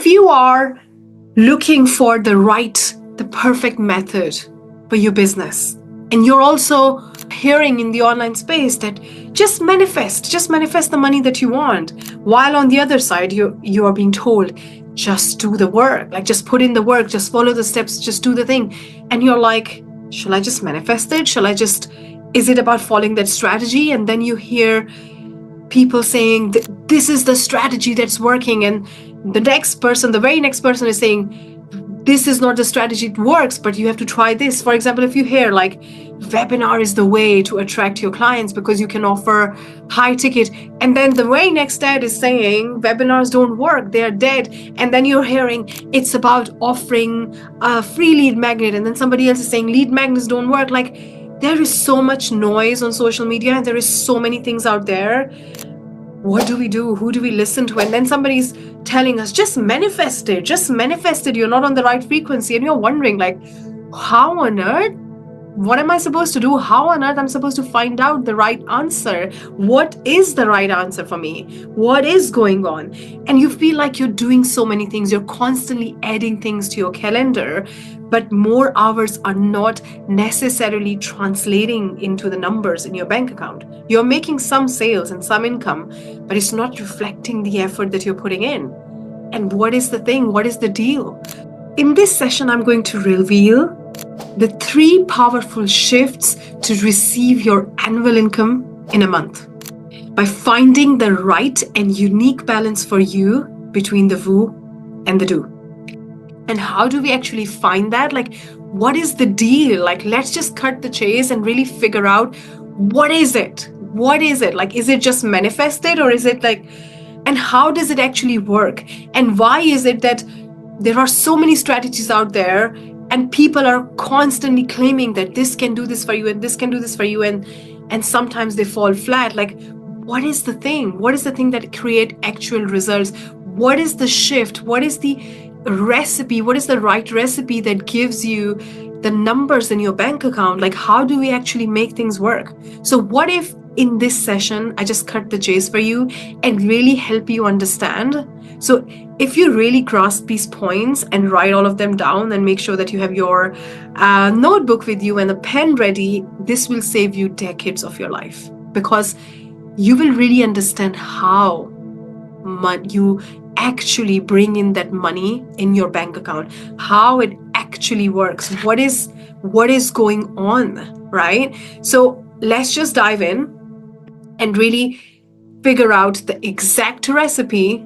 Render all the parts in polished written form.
if you are looking for the perfect method for your business, and you're also hearing in the online space that just manifest the money that you want, while on the other side you are being told, just do the work, like just put in the work, just follow the steps, just do the thing. And you're like, shall I just manifest it? Is it about following that strategy? And then you hear people saying this is the strategy that's working, and the very next person is saying, this is not the strategy, it works, but you have to try this. For example, if you hear like webinar is the way to attract your clients because you can offer high ticket, and then the very next ad is saying webinars don't work, they're dead. And then you're hearing it's about offering a free lead magnet, and then somebody else is saying lead magnets don't work. Like, there is so much noise on social media, and there is so many things out there. What do we do? Who do we listen to? And then somebody's telling us, just manifest it, you're not on the right frequency. And you're wondering, like, how on earth? What am I supposed to do? How on earth I'm supposed to find out the right answer? What is the right answer for me? What is going on? And you feel like you're doing so many things. You're constantly adding things to your calendar, but more hours are not necessarily translating into the numbers in your bank account. You're making some sales and some income, but it's not reflecting the effort that you're putting in. And what is the thing? What is the deal? In this session, I'm going to reveal the 3 powerful shifts to receive your annual income in a month by finding the right and unique balance for you between the woo and the do. And how do we actually find that? Like, what is the deal? Like, let's just cut the chase and really figure out, what is it? What is it? Like, is it just manifested, or is it like, and how does it actually work? And why is it that there are so many strategies out there and people are constantly claiming that this can do this for you and this can do this for you, and sometimes they fall flat? Like, what is the thing? What is the thing that create actual results? What is the shift? What is the recipe? What is the right recipe that gives you the numbers in your bank account? Like, how do we actually make things work? So what if in this session I just cut the chase for you and really help you understand? So if you really grasp these points and write all of them down, and make sure that you have your notebook with you and a pen ready, this will save you decades of your life, because you will really understand how you actually bring in that money in your bank account, how it actually works, what is going on, right? So let's just dive in and really figure out the exact recipe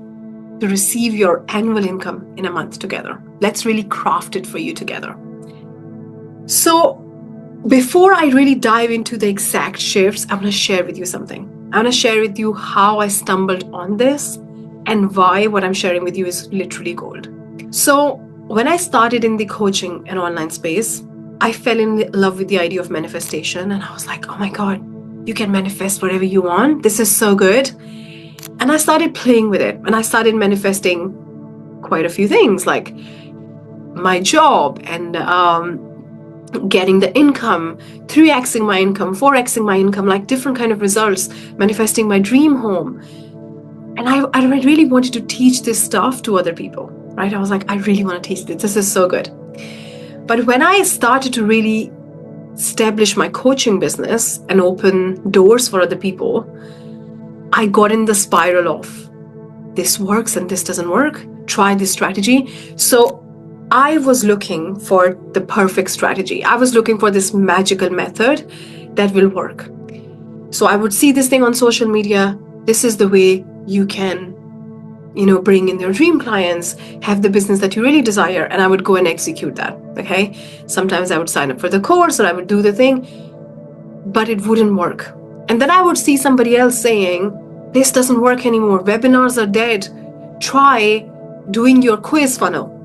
to receive your annual income in a month together. Let's really craft it for you together. So before I really dive into the exact shifts, I'm going to share with you something. I'm going to share with you how I stumbled on this and why what I'm sharing with you is literally gold. So when I started in the coaching and online space, I fell in love with the idea of manifestation, and I was like, oh my God, you can manifest whatever you want. This is so good. And I started playing with it, and I started manifesting quite a few things, like my job and getting the income, 3xing my income, 4xing my income, like different kind of results, manifesting my dream home. And I really wanted to teach this stuff to other people, right? I was like, I really want to teach this. This is so good. But when I started to really establish my coaching business and open doors for other people, I got in the spiral of this works and this doesn't work. Try this strategy. So I was looking for the perfect strategy. I was looking for this magical method that will work. So I would see this thing on social media. This is the way you can, bring in your dream clients, have the business that you really desire. And I would go and execute that. Okay. Sometimes I would sign up for the course, or I would do the thing, but it wouldn't work. And then I would see somebody else saying, this doesn't work anymore. Webinars are dead. Try doing your quiz funnel.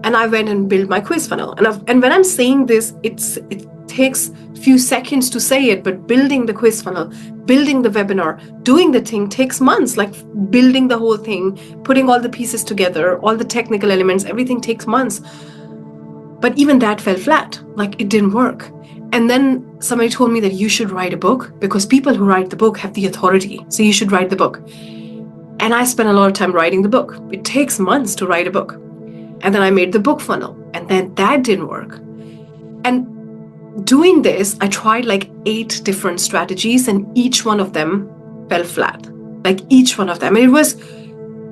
And I went and built my quiz funnel. And when I'm saying this, it takes a few seconds to say it, but building the quiz funnel, building the webinar, doing the thing takes months, like building the whole thing, putting all the pieces together, all the technical elements, everything takes months. But even that fell flat, like it didn't work. And then somebody told me that you should write a book, because people who write the book have the authority. So you should write the book. And I spent a lot of time writing the book. It takes months to write a book. And then I made the book funnel, and then that didn't work. And doing this, I tried like 8 different strategies, and each one of them fell flat. Like each one of them. And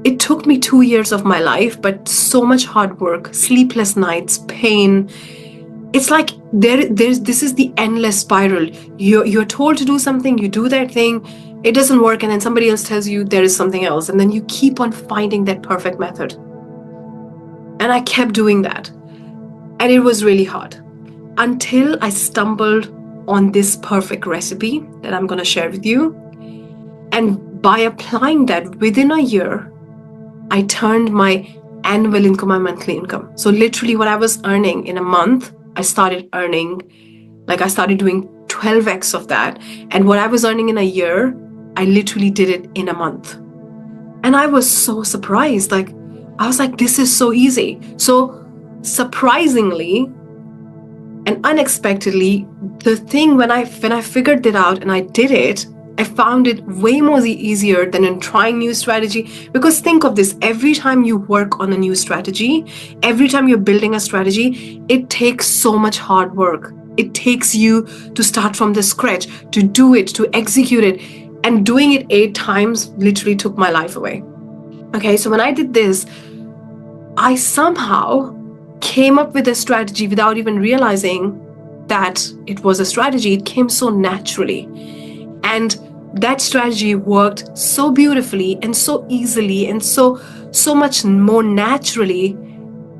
it took me 2 years of my life, but so much hard work, sleepless nights, pain. It's like this is the endless spiral. You're told to do something, you do that thing, it doesn't work, and then somebody else tells you there is something else, and then you keep on finding that perfect method. And I kept doing that. And it was really hard until I stumbled on this perfect recipe that I'm going to share with you. And by applying that within a year, I turned my annual income, my monthly income. So literally what I was earning in a month, I started doing 12x of that. And what I was earning in a year, I literally did it in a month. And I was so surprised. I was like, this is so easy. So surprisingly and unexpectedly, the thing when I figured it out and I did it, I found it way more easier than in trying new strategy. Because think of this, every time you work on a new strategy, every time you're building a strategy, it takes so much hard work. It takes you to start from the scratch, to do it, to execute it. And doing it 8 times literally took my life away. Okay, so when I did this, I somehow came up with a strategy without even realizing that it was a strategy. It came so naturally. And that strategy worked so beautifully and so easily and so much more naturally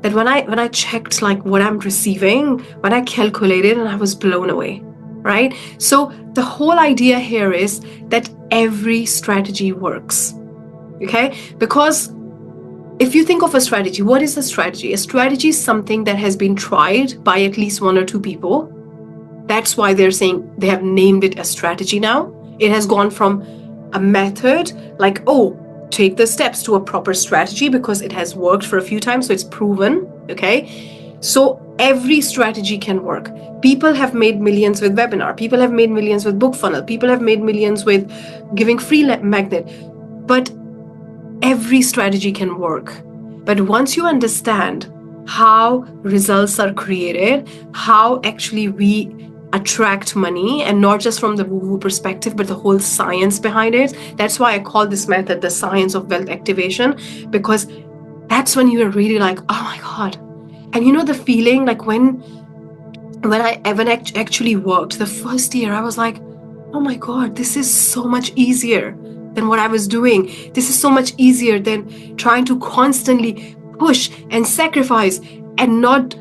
that when I checked like what I'm receiving, when I calculated, and I was blown away, right? So the whole idea here is that every strategy works, okay? Because if you think of a strategy, what is a strategy? A strategy is something that has been tried by at least 1 or 2 people. That's why they're saying they have named it a strategy now. It has gone from a method, like, oh, take the steps, to a proper strategy because it has worked for a few times, so it's proven, okay? So every strategy can work. People have made millions with webinar. People have made millions with book funnel. People have made millions with giving free magnet. But every strategy can work. But once you understand how results are created, how actually we attract money, and not just from the woo-woo perspective, but the whole science behind it. That's why I call this method the science of wealth activation, because that's when you're really like, oh my God. And you know the feeling like when I actually worked the first year, I was like, oh my God, this is so much easier than what I was doing. This is so much easier than trying to constantly push and sacrifice and not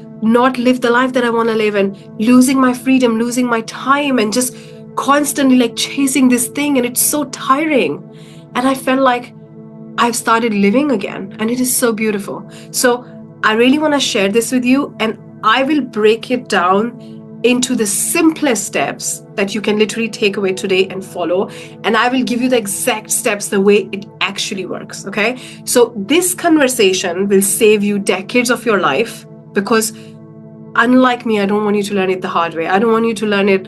live the life that I want to live, and losing my freedom, losing my time, and just constantly like chasing this thing. And it's so tiring. And I felt like I've started living again, and it is so beautiful. So I really want to share this with you, and I will break it down into the simplest steps that you can literally take away today and follow. And I will give you the exact steps, the way it actually works, okay? So this conversation will save you decades of your life, because unlike me, I don't want you to learn it the hard way. I don't want you to learn it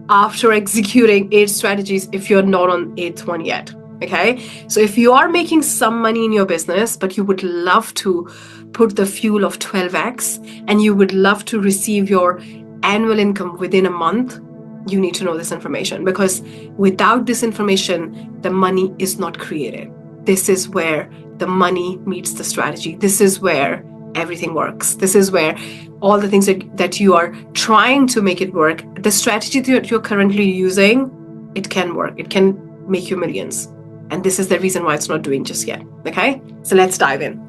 after executing 8 strategies if you're not on 8th one yet, okay? So if you are making some money in your business, but you would love to put the fuel of 12x, and you would love to receive your annual income within a month, you need to know this information, because without this information, the money is not created. This is where the money meets the strategy. This is where everything works. This is where all the things that you are trying to make it work, the strategy that you're currently using, it can work. It can make you millions. And this is the reason why it's not doing just yet. Okay? So let's dive in.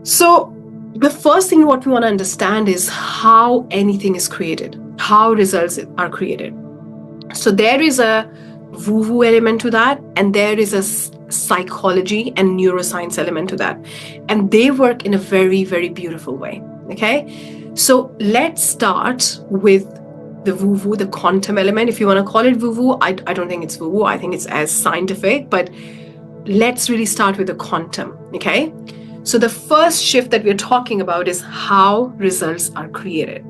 So the first thing what we want to understand is how anything is created, how results are created. So there is a woo-woo element to that, and there is a psychology and neuroscience element to that. And they work in a very, very beautiful way. Okay? So let's start with the woo-woo, the quantum element. If you want to call it woo-woo, I don't think it's woo-woo. I think it's as scientific, but let's really start with the quantum. Okay? So the first shift that we're talking about is how results are created.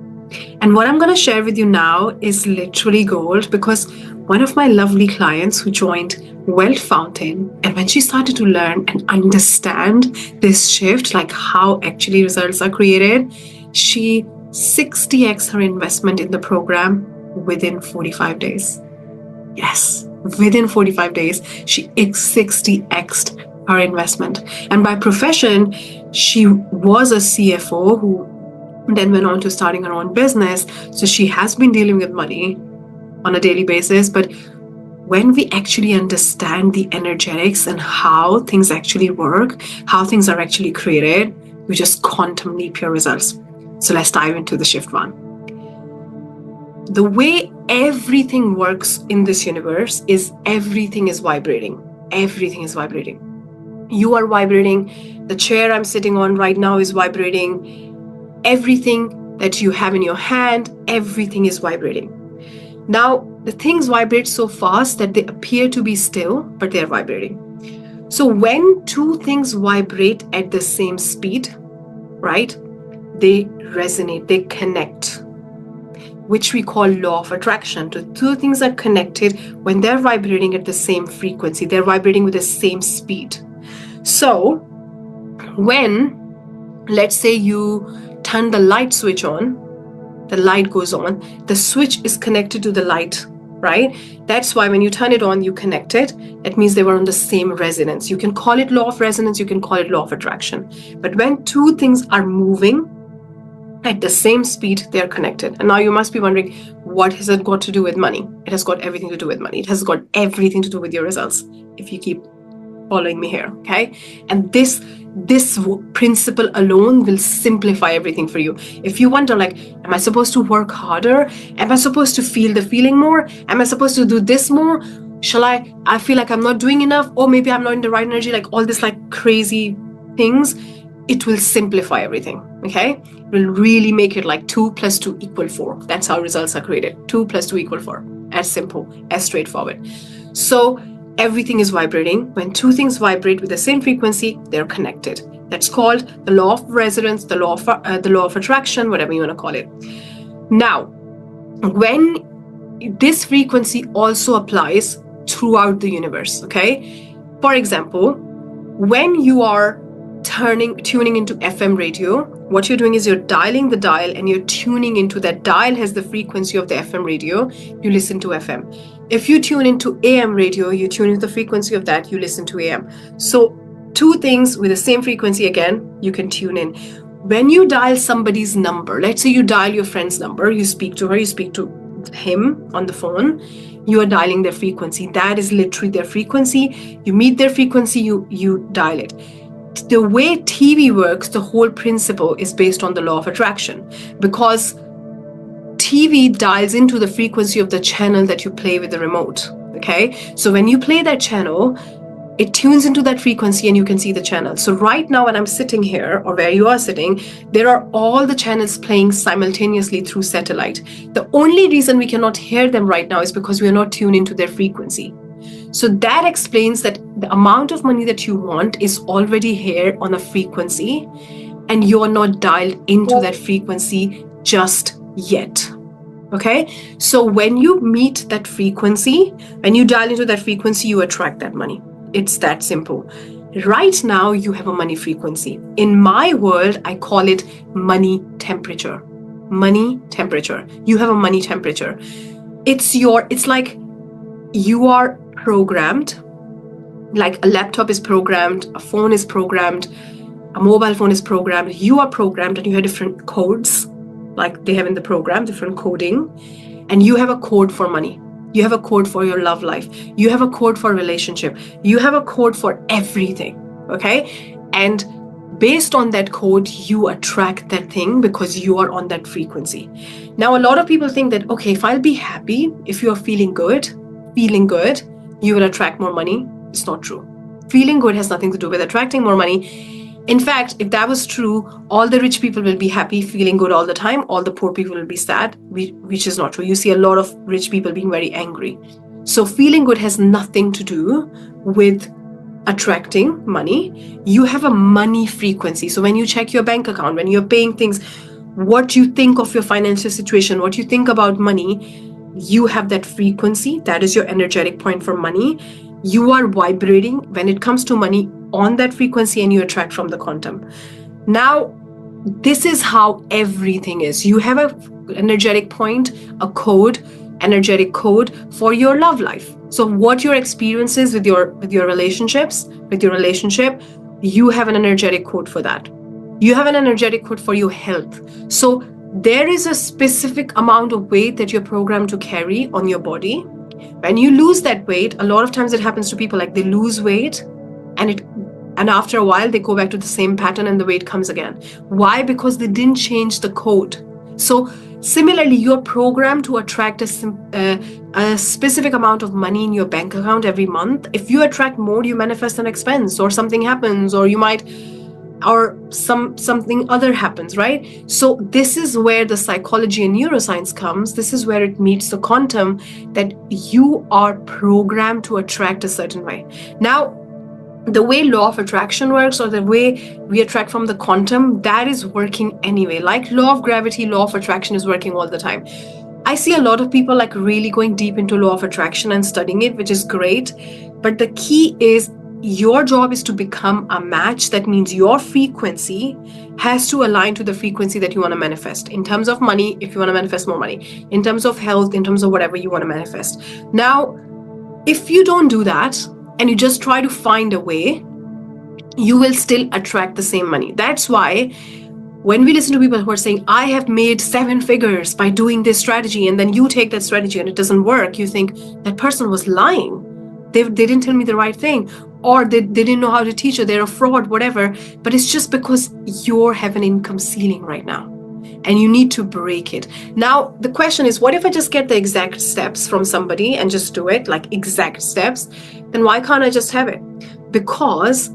And what I'm going to share with you now is literally gold, because one of my lovely clients who joined wealth fountain. And when she started to learn and understand this shift, like how actually results are created, she 60x her investment in the program within 45 days. Yes, within 45 days, she 60x'd her investment. And by profession, she was a CFO who then went on to starting her own business. So she has been dealing with money on a daily basis. But when we actually understand the energetics and how things actually work, how things are actually created, we just quantum leap your results. So let's dive into the shift one. The way everything works in this universe is everything is vibrating. Everything is vibrating. You are vibrating. The chair I'm sitting on right now is vibrating. Everything that you have in your hand, everything is vibrating. Now, the things vibrate so fast that they appear to be still, but they're vibrating. So when two things vibrate at the same speed, right, they resonate, they connect, which we call law of attraction. The two things are connected when they're vibrating at the same frequency, they're vibrating with the same speed. So when, let's say you turn the light switch on, the light goes on, the switch is connected to the light, right? That's why when you turn it on, you connect it. That means they were on the same resonance. You can call it law of resonance, you can call it law of attraction. But when two things are moving at the same speed, they're connected. And now you must be wondering, what has it got to do with money? It has got everything to do with money. It has got everything to do with your results, if you keep following me here, okay? And this principle alone will simplify everything for you. If you wonder, like, am I supposed to work harder? Am I supposed to feel the feeling more? Am I supposed to do this more? Shall I feel like I'm not doing enough? Or maybe I'm not in the right energy, like all this like crazy things. It will simplify everything, okay? It will really make it like 2 + 2 = 4. That's how results are created. 2 + 2 = 4. As simple, as straightforward. So everything is vibrating. When two things vibrate with the same frequency, they're connected. That's called the law of resonance, the law of attraction, whatever you want to call it. Now, when this frequency also applies throughout the universe, okay? For example, when you are tuning into FM radio, what you're doing is you're dialing the dial and you're tuning into that dial has the frequency of the FM radio, you listen to FM. If you tune into AM radio, you tune into the frequency of that, you listen to AM. So two things with the same frequency, again, you can tune in. When you dial somebody's number, let's say you dial your friend's number, you speak to her, you speak to him on the phone, you are dialing their frequency. That is literally their frequency. You meet their frequency, you dial it. The way TV works, the whole principle is based on the law of attraction, because TV dials into the frequency of the channel that you play with the remote, okay? So when you play that channel, it tunes into that frequency and you can see the channel. So right now when I'm sitting here, or where you are sitting, there are all the channels playing simultaneously through satellite. The only reason we cannot hear them right now is because we are not tuned into their frequency. So that explains that the amount of money that you want is already here on a frequency, and you're not dialed into that frequency just yet. Okay? So when you meet that frequency, when you dial into that frequency, you attract that money. It's that simple. Right now, you have a money frequency. In my world, I call it money temperature. Money temperature. You have a money temperature. It's like you are programmed, like a laptop is programmed, a phone is programmed, a mobile phone is programmed. You are programmed and you have different codes, like they have in the program, different coding. And you have a code for money. You have a code for your love life. You have a code for relationship. You have a code for everything, okay? And based on that code, you attract that thing because you are on that frequency. Now, a lot of people think that, okay, if I'll be happy, if you're feeling good, you will attract more money. It's not true. Feeling good has nothing to do with attracting more money. In fact, if that was true, all the rich people will be happy, feeling good all the time. All the poor people will be sad, which is not true. You see a lot of rich people being very angry. So feeling good has nothing to do with attracting money. You have a money frequency. So when you check your bank account, when you're paying things, what you think of your financial situation, what you think about money, you have that frequency. That is your energetic point for money. You are vibrating when it comes to money on that frequency, and you attract from the quantum. Now, this is how everything is. You have a energetic point, a code, energetic code for your love life. So what your experiences with your relationships, with your relationship, you have an energetic code for that. You have an energetic code for your health. So there is a specific amount of weight that you're programmed to carry on your body. When you lose that weight, a lot of times it happens to people, like they lose weight and after a while they go back to the same pattern and the weight comes again. Why? Because they didn't change the code. So similarly, you're programmed to attract a specific amount of money in your bank account every month. If you attract more, you manifest an expense, or something happens, or you might, or something other happens, right? So this is where the psychology and neuroscience comes. This is where it meets the quantum, that you are programmed to attract a certain way. Now, the way law of attraction works, or the way we attract from the quantum, that is working anyway. Like law of gravity, law of attraction is working all the time. I see a lot of people like really going deep into law of attraction and studying it, which is great. But the key is, your job is to become a match. That means your frequency has to align to the frequency that you want to manifest. In terms of money, if you want to manifest more money, in terms of health, in terms of whatever you want to manifest. Now, if you don't do that, and you just try to find a way, you will still attract the same money. That's why when we listen to people who are saying, I have made 7 figures by doing this strategy, and then you take that strategy and it doesn't work, you think that person was lying. They didn't tell me the right thing, or they didn't know how to teach, or they're a fraud, whatever. But it's just because you have an income ceiling right now, and you need to break it. Now, the question is, what if I just get the exact steps from somebody and just do it, like exact steps? Then why can't I just have it? Because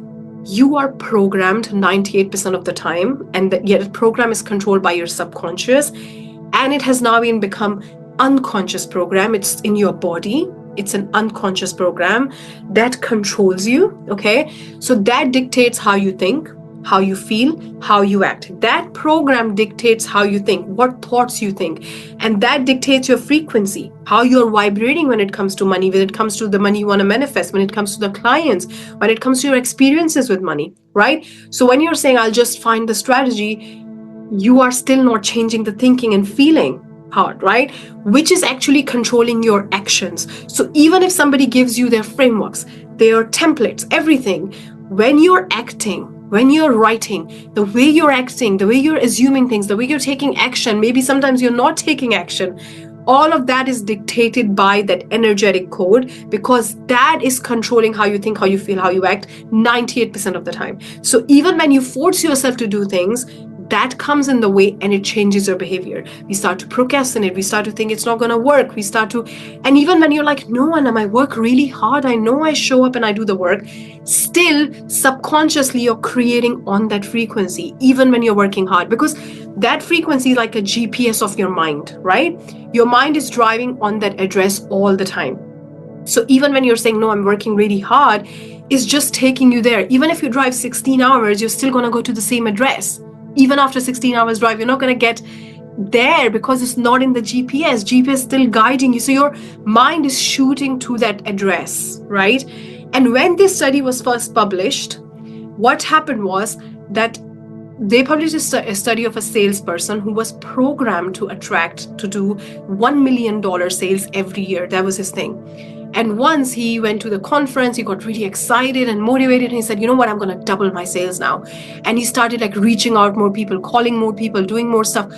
you are programmed 98% of the time, and yet the program is controlled by your subconscious, and it has now become unconscious program. It's in your body. It's an unconscious program that controls you, okay? So that dictates how you think, how you feel, how you act. That program dictates how you think, what thoughts you think, and that dictates your frequency, how you're vibrating when it comes to money, when it comes to the money you want to manifest, when it comes to the clients, when it comes to your experiences with money, right? So when you're saying, I'll just find the strategy, you are still not changing the thinking and feeling part, right? Which is actually controlling your actions. So even if somebody gives you their frameworks, their templates, everything, when you're acting, when you're writing, the way you're acting, the way you're assuming things, the way you're taking action, maybe sometimes you're not taking action, all of that is dictated by that energetic code, because that is controlling how you think, how you feel, how you act 98% of the time. So even when you force yourself to do things, that comes in the way and it changes your behavior. We start to procrastinate. We start to think it's not going to work. We start to, and even when you're like, no, Anna, I work really hard. I know I show up and I do the work. Still, subconsciously, you're creating on that frequency, even when you're working hard, because that frequency is like a GPS of your mind, right? Your mind is driving on that address all the time. So even when you're saying, no, I'm working really hard, it's just taking you there. Even if you drive 16 hours, you're still going to go to the same address. Even after 16 hours drive, you're not going to get there because it's not in the GPS. GPS still guiding you. So your mind is shooting to that address, right? And when this study was first published, what happened was that they published a study of a salesperson who was programmed to attract, to do $1 million sales every year. That was his thing. And once he went to the conference, he got really excited and motivated. And he said, you know what, I'm going to double my sales now. And he started like reaching out more people, calling more people, doing more stuff.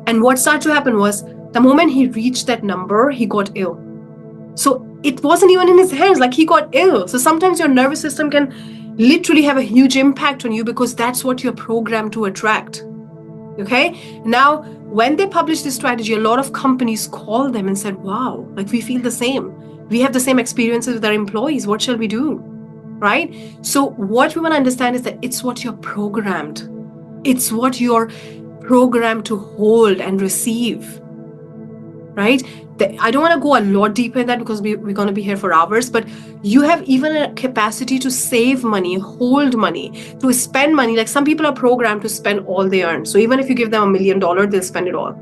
And what started to happen was, the moment he reached that number, he got ill. So it wasn't even in his hands, like he got ill. So sometimes your nervous system can literally have a huge impact on you, because that's what you're programmed to attract. Okay. Now, when they published this strategy, a lot of companies called them and said, wow, like we feel the same. We have the same experiences with our employees. What shall we do? Right? So what we want to understand is that it's what you're programmed. It's what you're programmed to hold and receive. Right? I don't want to go a lot deeper in that, because we're going to be here for hours, but you have even a capacity to save money, hold money, to spend money. Like some people are programmed to spend all they earn. So even if you give them $1 million, they'll spend it all.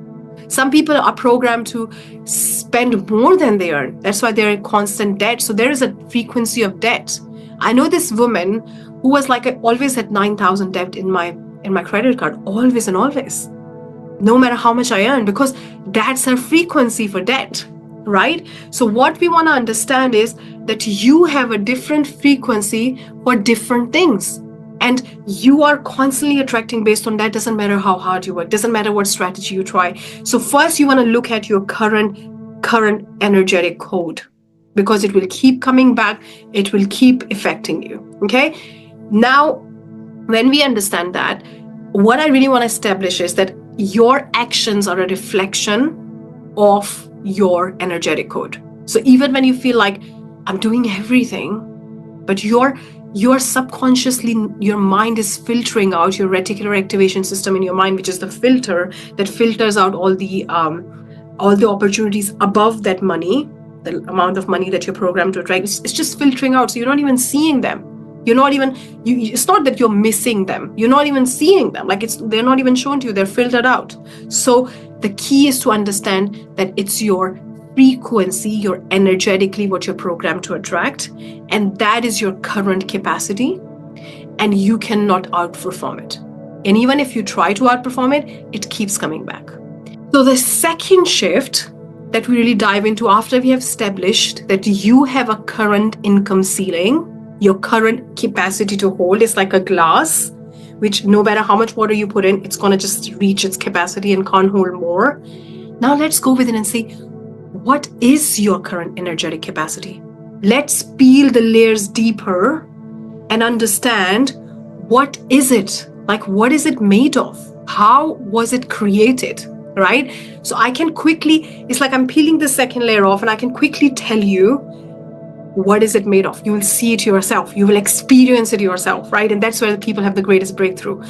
Some people are programmed to spend more than they earn. That's why they're in constant debt. So there is a frequency of debt. I know this woman who was like, I always had 9,000 debt in my credit card, always and always, no matter how much I earn, because that's her frequency for debt, right? So what we want to understand is that you have a different frequency for different things. And you are constantly attracting based on that. Doesn't matter how hard you work, doesn't matter what strategy you try. So first you want to look at your current energetic code, because it will keep coming back, it will keep affecting you. Okay, now when we understand that, what I really want to establish is that your actions are a reflection of your energetic code. So even when you feel like I'm doing everything, but you're subconsciously, your mind is filtering out your reticular activation system in your mind, which is the filter that filters out all the opportunities above that money, the amount of money that you're programmed to attract. It's just filtering out, so you're not even seeing them. You're not even, it's not that you're missing them, you're not even seeing them, like they're not even shown to you, they're filtered out. So the key is to understand that it's your frequency, you're energetically what you're programmed to attract, and that is your current capacity, and you cannot outperform it. And even if you try to outperform it, it keeps coming back. So the second shift that we really dive into after we have established that you have a current income ceiling, your current capacity to hold is like a glass, which no matter how much water you put in, it's going to just reach its capacity and can't hold more. Now let's go within and see, what is your current energetic capacity? Let's peel the layers deeper and understand, what is it? Like, what is it made of? How was it created? Right? So I can quickly, it's like I'm peeling the second layer off and I can quickly tell you, what is it made of? You will see it yourself. You will experience it yourself, right? And that's where the people have the greatest breakthrough.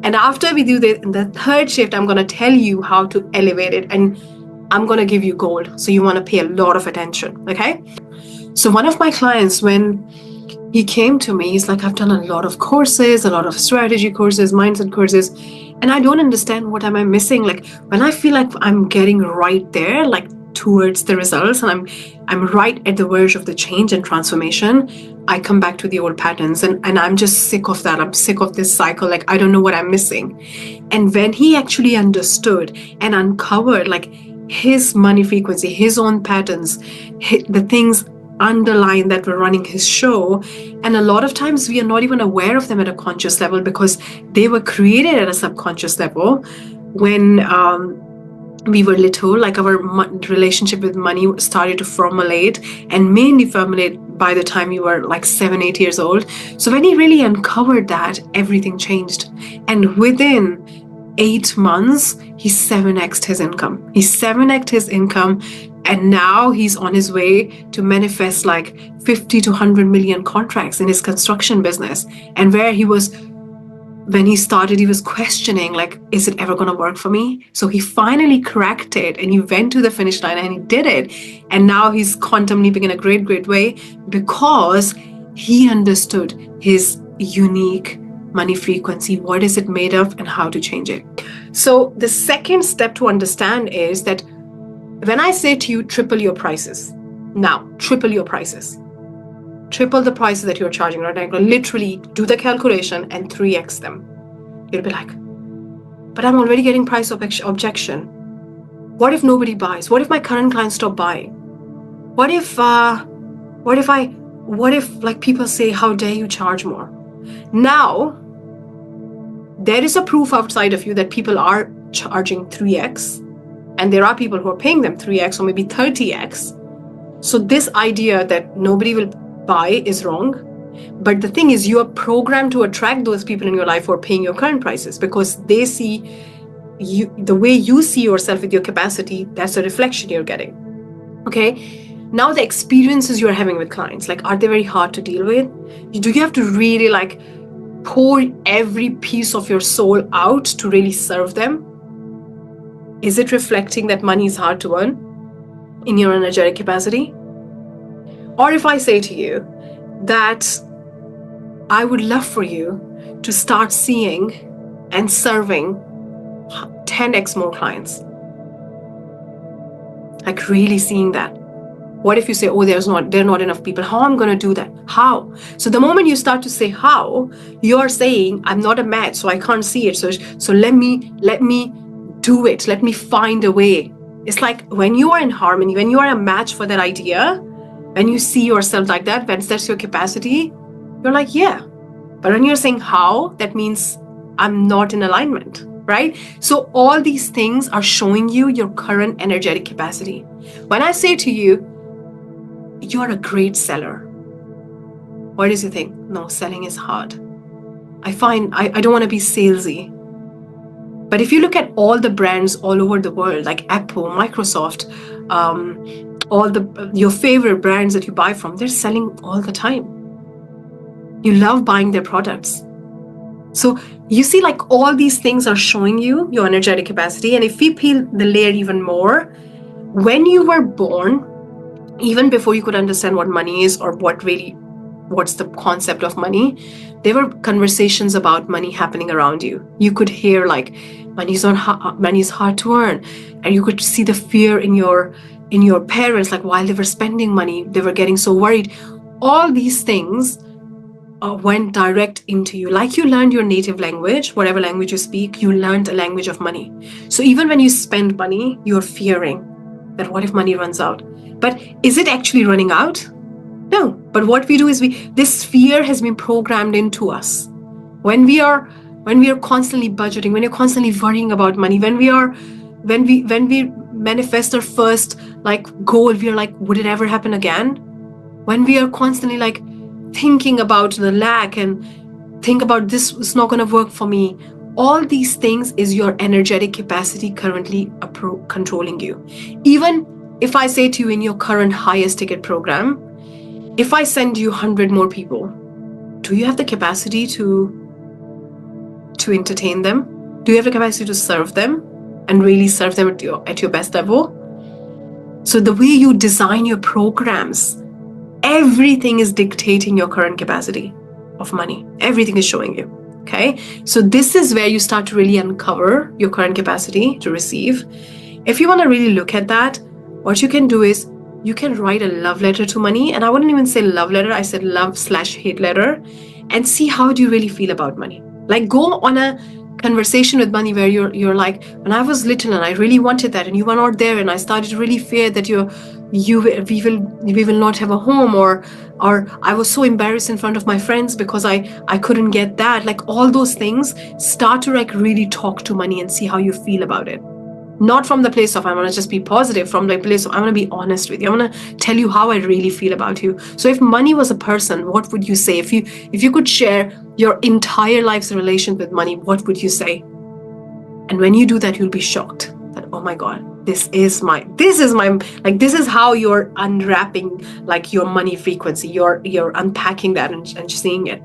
And after we do this, in the third shift, I'm going to tell you how to elevate it. And I'm going to give you gold. So you want to pay a lot of attention. Okay. So one of my clients, when he came to me, he's like, I've done a lot of courses, a lot of strategy courses, mindset courses, and I don't understand, what am I missing? Like, when I feel like I'm getting right there, like towards the results, and I'm right at the verge of the change and transformation, I come back to the old patterns, and I'm just sick of that. I'm sick of this cycle. Like, I don't know what I'm missing. And when he actually understood and uncovered like his money frequency, his own patterns, the things underlying that were running his show, and a lot of times we are not even aware of them at a conscious level, because they were created at a subconscious level when we were little. Like, our relationship with money started to formulate, and mainly formulate by the time you were like 7-8 years old. So when he really uncovered that, everything changed, and within 8 months he 7x'd his income. He 7x'd his income, and now he's on his way to manifest like 50 to 100 million contracts in his construction business. And where he was, when he started, he was questioning, like, is it ever going to work for me? So he finally cracked it, and he went to the finish line, and he did it. And now he's quantum leaping in a great, great way, because he understood his unique money frequency, what is it made of, and how to change it. So the second step to understand is that when I say to you, triple your prices, now triple your prices, triple the prices that you're charging right now, literally do the calculation and 3x them. You'll be like, but I'm already getting price objection. What if nobody buys? What if my current clients stop buying? What if like people say, how dare you charge more? Now, there is a proof outside of you that people are charging 3x, and there are people who are paying them 3x or maybe 30x. So this idea that nobody will buy is wrong. But the thing is, you are programmed to attract those people in your life who are paying your current prices, because they see you, the way you see yourself with your capacity, that's a reflection you're getting. Okay. Now the experiences you're having with clients, like, are they very hard to deal with? Do you have to really like pour every piece of your soul out to really serve them? Is it reflecting that money is hard to earn in your energetic capacity? Or if I say to you that I would love for you to start seeing and serving 10x more clients, Like really seeing that. What if you say, oh, there are not enough people? How am I going to do that? How? So the moment you start to say how, you're saying, I'm not a match, so I can't see it. So let me do it. Let me find a way. It's like when you are in harmony, when you are a match for that idea, when you see yourself like that, when that's your capacity, you're like, yeah. But when you're saying how, that means I'm not in alignment, right? So all these things are showing you your current energetic capacity. When I say to you, you're a great seller, what does you think? No, selling is hard. I don't want to be salesy. But if you look at all the brands all over the world, like Apple, Microsoft, your favorite brands that you buy from, they're selling all the time. You love buying their products. So you see, like all these things are showing you your energetic capacity. And if we peel the layer even more, when you were born, even before you could understand what money is or what's the concept of money, there were conversations about money happening around you. You could hear like money is hard to earn, and you could see the fear in your parents, like while they were spending money, they were getting so worried. All these things went direct into you. Like you learned your native language, whatever language you speak, you learned a language of money. So even when you spend money, you're fearing that what if money runs out? But is it actually running out? No. But what we do is this fear has been programmed into us. When we are constantly budgeting, when you're constantly worrying about money, when we manifest our first like goal, we are like, would it ever happen again? When we are constantly like thinking about the lack and think about this is not going to work for me, all these things is your energetic capacity currently controlling you. Even if I say to you in your current highest ticket program, if I send you 100 more people, do you have the capacity to entertain them? Do you have the capacity to serve them and really serve them at your best level? So the way you design your programs, everything is dictating your current capacity of money. Everything is showing you. Okay. So this is where you start to really uncover your current capacity to receive. If you want to really look at that, what you can do is you can write a love letter to money. And I wouldn't even say love letter. I said love/hate letter, and see how do you really feel about money. Like go on a conversation with money where you're like, when I was little and I really wanted that and you were not there and I started to really fear that we will not have a home, or I was so embarrassed in front of my friends because I couldn't get that. Like all those things, start to like really talk to money and see how you feel about it. Not from the place of I want to just be positive, from the place of I want to be honest with you. I want to tell you how I really feel about you. So if money was a person, what would you say? If you could share your entire life's relation with money, what would you say? And when you do that, you'll be shocked that, oh my God, this is how you're unwrapping like your money frequency. You're unpacking that and seeing it.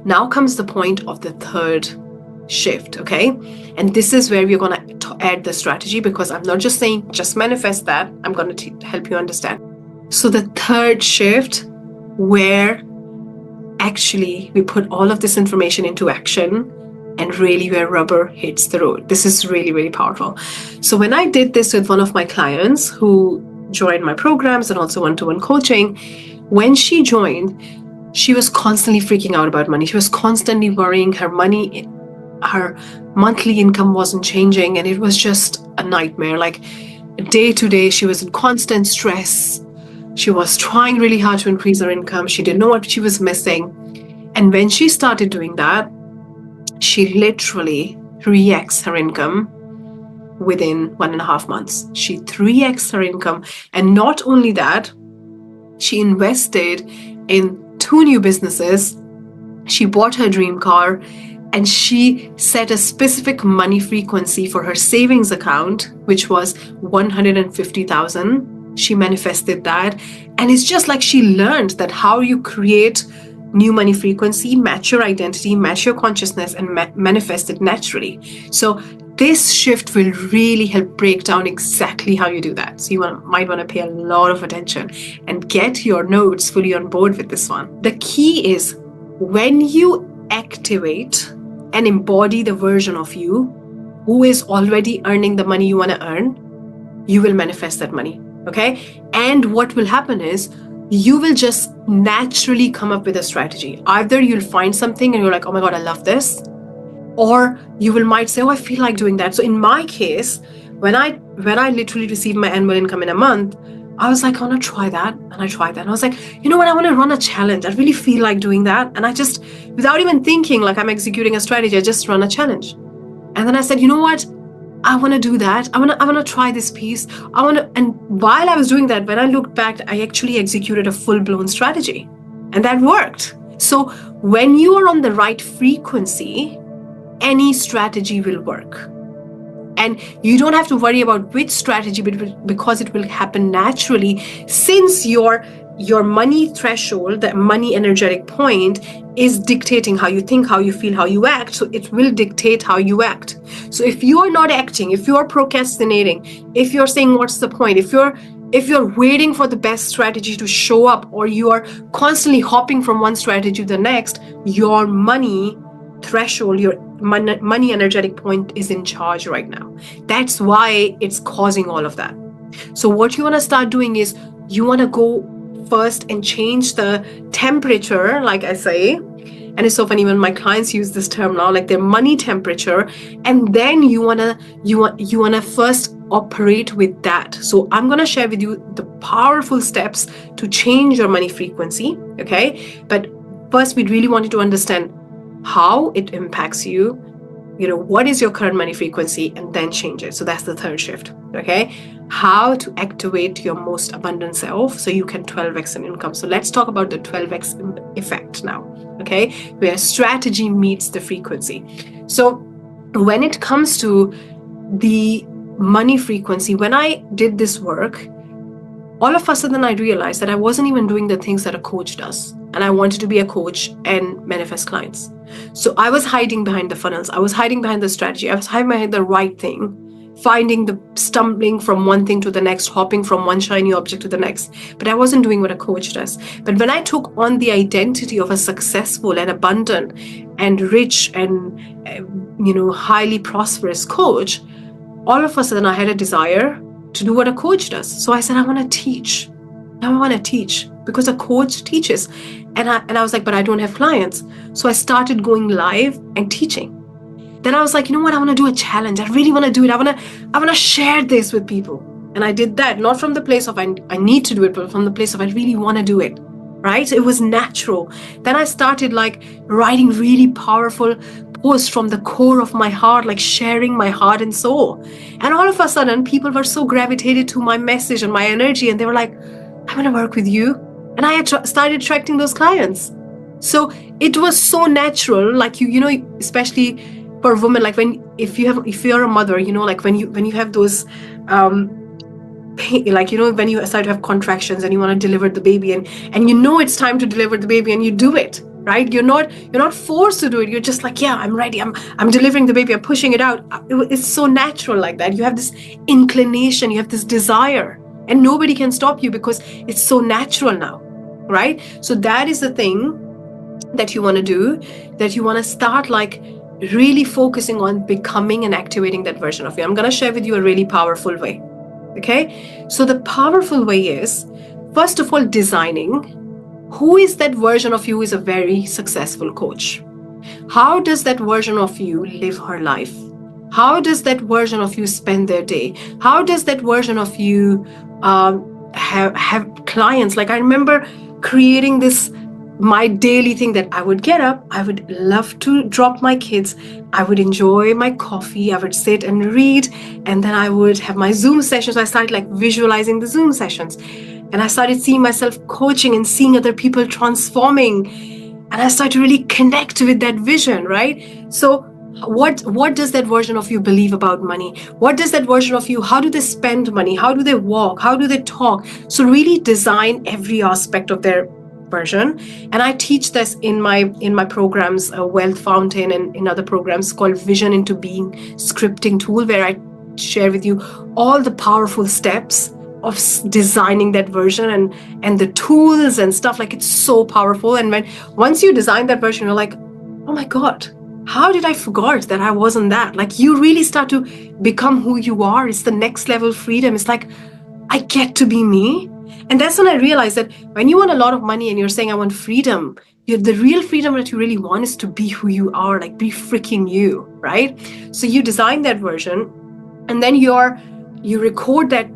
Now comes the point of the third shift, okay? And this is where we're going to add the strategy, because I'm not just saying just manifest that. I'm going to help you understand. So the third shift, where actually we put all of this information into action and really where rubber hits the road. This is really, really powerful. So when I did this with one of my clients who joined my programs and also one-to-one coaching, when she joined, she was constantly freaking out about money. She was constantly worrying. Her monthly income wasn't changing, and it was just a nightmare. Like day to day, she was in constant stress. She was trying really hard to increase her income. She didn't know what she was missing. And when she started doing that, she literally 3x her income within 1.5 months. She 3x her income. And not only that, she invested in 2 new businesses. She bought her dream car, and she set a specific money frequency for her savings account, which was 150,000. She manifested that. And it's just like she learned that how you create new money frequency, match your identity, match your consciousness, and manifest it naturally. So this shift will really help break down exactly how you do that. So you might want to pay a lot of attention and get your notes fully on board with this one. The key is when you activate and embody the version of you who is already earning the money you want to earn, you will manifest that money. Okay. And what will happen is you will just naturally come up with a strategy. Either you'll find something and you're like, oh my God, I love this. Or you might say, oh, I feel like doing that. So in my case, when I literally received my annual income in a month, I was like, I want to try that. And I tried that. And I was like, you know what? I want to run a challenge. I really feel like doing that. And I just, without even thinking like I'm executing a strategy, I just run a challenge. And then I said, you know what? I want to do that. I want to try this piece. And while I was doing that, when I looked back, I actually executed a full-blown strategy, and that worked. So when you are on the right frequency, any strategy will work. And you don't have to worry about which strategy, because it will happen naturally, since your money threshold, the money energetic point, is dictating how you think, how you feel, how you act. So it will dictate how you act. So if you are not acting, if you are procrastinating, if you're saying what's the point, if you're waiting for the best strategy to show up, or you are constantly hopping from one strategy to the next, your money threshold, your money energetic point is in charge right now. That's why it's causing all of that. So what you want to start doing is you want to go first and change the temperature, like I say. And it's so funny when my clients use this term now, like their money temperature, and then you wanna first operate with that. So I'm gonna share with you the powerful steps to change your money frequency. Okay, but first we really wanted to understand how it impacts you. What is your current money frequency, and then change it. So that's the third shift. Okay, how to activate your most abundant self so you can 12x in income. So let's talk about the 12x effect now. Okay, where strategy meets the frequency. So when it comes to the money frequency, when I did this work, all of a sudden I realized that I wasn't even doing the things that a coach does. And I wanted to be a coach and manifest clients. So I was hiding behind the funnels. I was hiding behind the strategy. I was hiding behind the right thing, stumbling from one thing to the next, hopping from one shiny object to the next. But I wasn't doing what a coach does. But when I took on the identity of a successful and abundant and rich and, highly prosperous coach, all of a sudden I had a desire to do what a coach does. So I said, I want to teach. Now I want to teach, because a coach teaches. And I was like, but I don't have clients. So I started going live and teaching. Then I was like, you know what? I want to do a challenge. I really want to do it. I want to share this with people. And I did that, not from the place of I need to do it, but from the place of I really want to do it. Right? It was natural. Then I started writing really powerful posts from the core of my heart, sharing my heart and soul. And all of a sudden, people were so gravitated to my message and my energy, and they were like, I want to work with you. And I started attracting those clients. So it was so natural, especially for women, if you're a mother, when you have those pain, when you start to have contractions and you want to deliver the baby, and it's time to deliver the baby, and you do it, right? You're not forced to do it. You're just like, yeah, I'm ready. I'm delivering the baby. I'm pushing it out. It's so natural like that. You have this inclination. You have this desire, and nobody can stop you because it's so natural now, right? So that is the thing that you want to do, that you want to start really focusing on becoming and activating that version of you. I'm going to share with you a really powerful way. Okay, so the powerful way is, first of all, designing who is that version of you who is a very successful coach. How does that version of you live her life? How does that version of you spend their day? How does that version of you have clients? I remember creating my daily thing that I would get up, I would love to drop my kids, I would enjoy my coffee, I would sit and read, and then I would have my Zoom sessions. So I started visualizing the Zoom sessions, and I started seeing myself coaching and seeing other people transforming, and I started to really connect with that vision, right? So what does that version of you believe about money? What does that version of you, how do they spend money? How do they walk? How do they talk? So really design every aspect of their version. And I teach this in my programs, Wealth Fountain, and in other programs called Vision into Being scripting tool, where I share with you all the powerful steps of designing that version and the tools and stuff. It's so powerful. And once you design that version, you're like, oh my God, how did I forget that I wasn't that? Like, you really start to become who you are. It's the next level freedom. It's like, I get to be me. And that's when I realized that when you want a lot of money and you're saying, I want freedom, the real freedom that you really want is to be who you are, like be freaking you, right? So you design that version, and then you record that,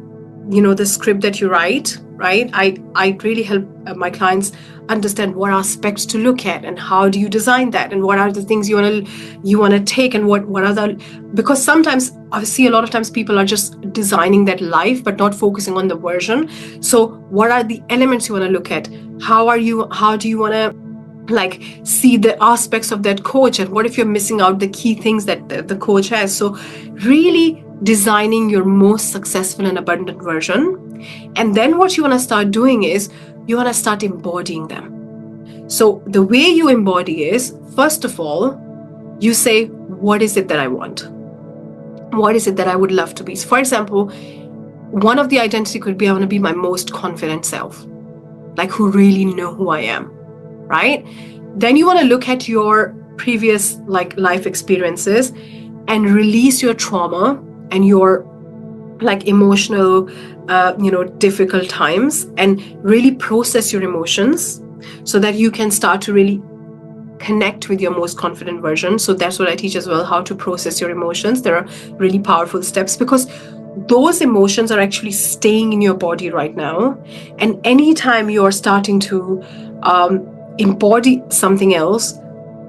the script that you write, right? I really help my clients understand what aspects to look at and how do you design that, and what are the things you want to take, and what are the, because sometimes I see a lot of times people are just designing that life but not focusing on the version. So what are the elements you want to look at? How do you want to like see the aspects of that coach, and what if you're missing out the key things that the coach has? So really designing your most successful and abundant version. And then what you want to start doing is you want to start embodying them. So the way you embody is, first of all, you say, what is it that I want? What is it that I would love to be? So for example, one of the identity could be, I want to be my most confident self, like who really know who I am, right? Then you want to look at your previous like life experiences and release your trauma and your like emotional, difficult times, and really process your emotions so that you can start to really connect with your most confident version. So that's what I teach as well, how to process your emotions. There are really powerful steps, because those emotions are actually staying in your body right now. And anytime you're starting to embody something else,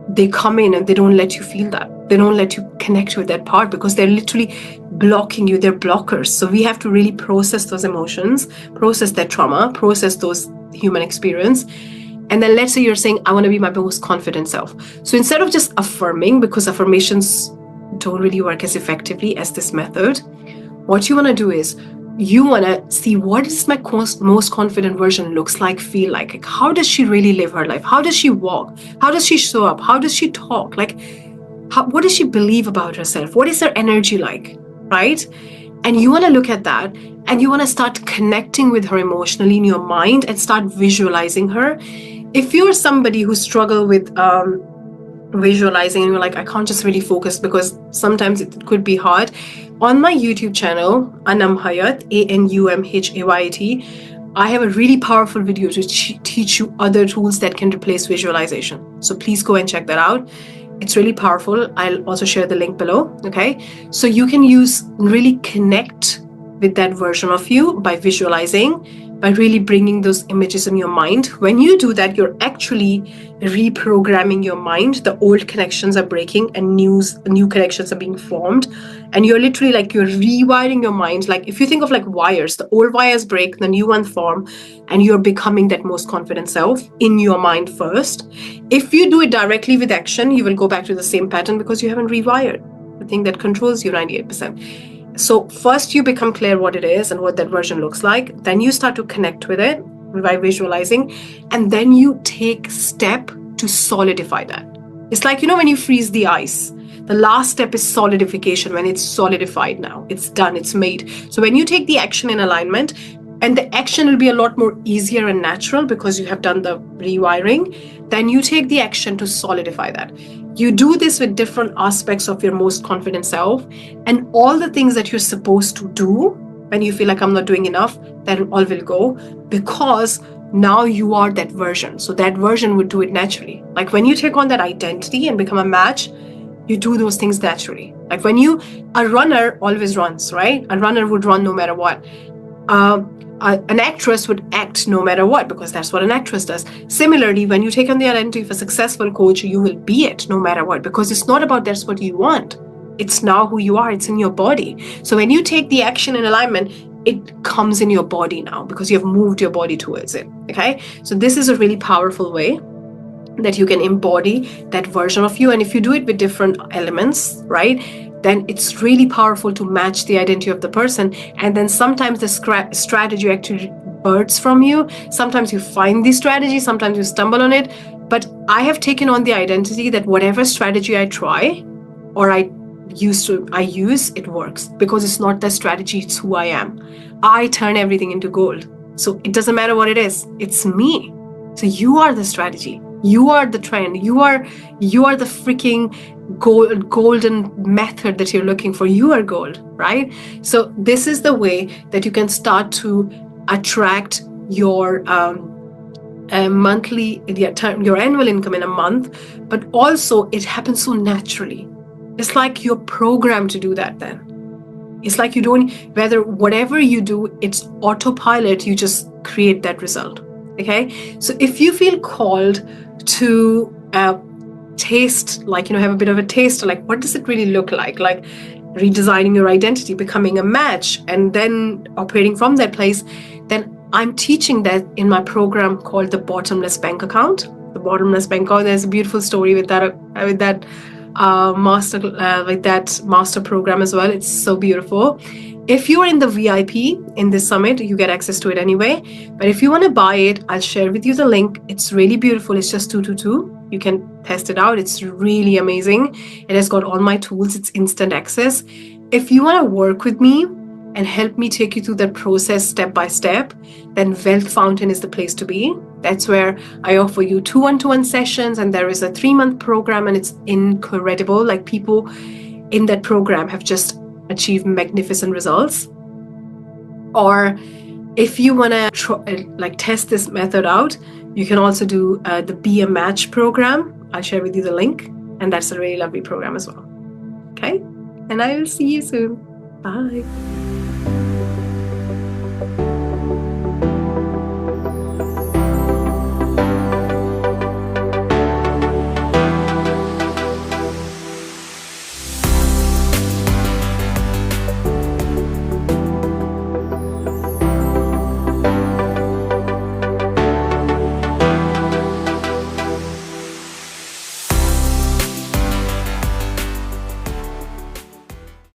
they come in and they don't let you feel that. They don't let you connect with that part, because they're literally blocking you. They're blockers. So we have to really process those emotions, process that trauma, process those human experience. And then let's say you're saying, I want to be my most confident self. So instead of just affirming, because affirmations don't really work as effectively as this method, what you want to do is you want to see, what does my most confident version looks like, feel like how does she really live her life? How does she walk? How does she show up? How does she talk? Like, what does she believe about herself? What is her energy like, right? And you want to look at that, and you want to start connecting with her emotionally in your mind and start visualizing her. If you're somebody who struggle with visualizing and you're like, I can't just really focus because sometimes it could be hard, on my YouTube channel, Anam Hayat, ANUMHAYAT, I have a really powerful video to teach you other tools that can replace visualization. So please go and check that out. It's really powerful. I'll also share the link below. Okay. So you can really connect with that version of you by visualizing, by really bringing those images in your mind. When you do that, you're actually reprogramming your mind. The old connections are breaking and new connections are being formed. And you're literally like, you're rewiring your mind. Like if you think of like wires, the old wires break, the new ones form, and you're becoming that most confident self in your mind first. If you do it directly with action, you will go back to the same pattern because you haven't rewired the thing that controls you 98%. So first you become clear what it is and what that version looks like. Then you start to connect with it by visualizing. And then you take step to solidify that. It's like, when you freeze the ice, the last step is solidification. When it's solidified now, it's done, it's made. So when you take the action in alignment, and the action will be a lot more easier and natural because you have done the rewiring, then you take the action to solidify that. You do this with different aspects of your most confident self, and all the things that you're supposed to do when you feel like I'm not doing enough, that all will go, because now you are that version. So that version would do it naturally. Like when you take on that identity and become a match, you do those things naturally. Like a runner always runs, right? A runner would run no matter what. An actress would act no matter what, because that's what an actress does. Similarly, when you take on the identity of a successful coach, you will be it no matter what, because it's not about that's what you want. It's now who you are. It's in your body. So when you take the action in alignment, it comes in your body now because you have moved your body towards it. Okay. So this is a really powerful way that you can embody that version of you. And if you do it with different elements, right, then it's really powerful to match the identity of the person. And then sometimes the strategy actually births from you. Sometimes you find the strategy, sometimes you stumble on it. But I have taken on the identity that whatever strategy I try or I use, it works, because it's not the strategy, it's who I am. I turn everything into gold. So it doesn't matter what it is, it's me. So you are the strategy. You are the trend. You are the freaking golden method that you're looking for. You are gold, right? So this is the way that you can start to attract your monthly, your annual income in a month, but also it happens so naturally. It's like you're programmed to do that then. It's like you don't, whatever you do, it's autopilot, you just create that result. Okay? So if you feel called to taste, like, have a bit of a taste, like, what does it really look like? Like redesigning your identity, becoming a match, and then operating from that place, then I'm teaching that in my program called the Bottomless Bank Account. The Bottomless Bank Account, there's a beautiful story with that master program as well. It's so beautiful. If you are in the VIP in this summit, you get access to it anyway. But if you want to buy it, I'll share with you the link. It's really beautiful. It's just 222. You can test it out. It's really amazing. It has got all my tools. It's instant access. If you want to work with me and help me take you through that process step by step, then Wealth Fountain is the place to be. That's where I offer you 2 1-to-1 sessions, and there is a 3-month program, and it's incredible. Like, people in that program have just achieved magnificent results. Or if you want to test this method out, you can also do the Be a Match program. I'll share with you the link, and that's a really lovely program as well. Okay? And I will see you soon. Bye.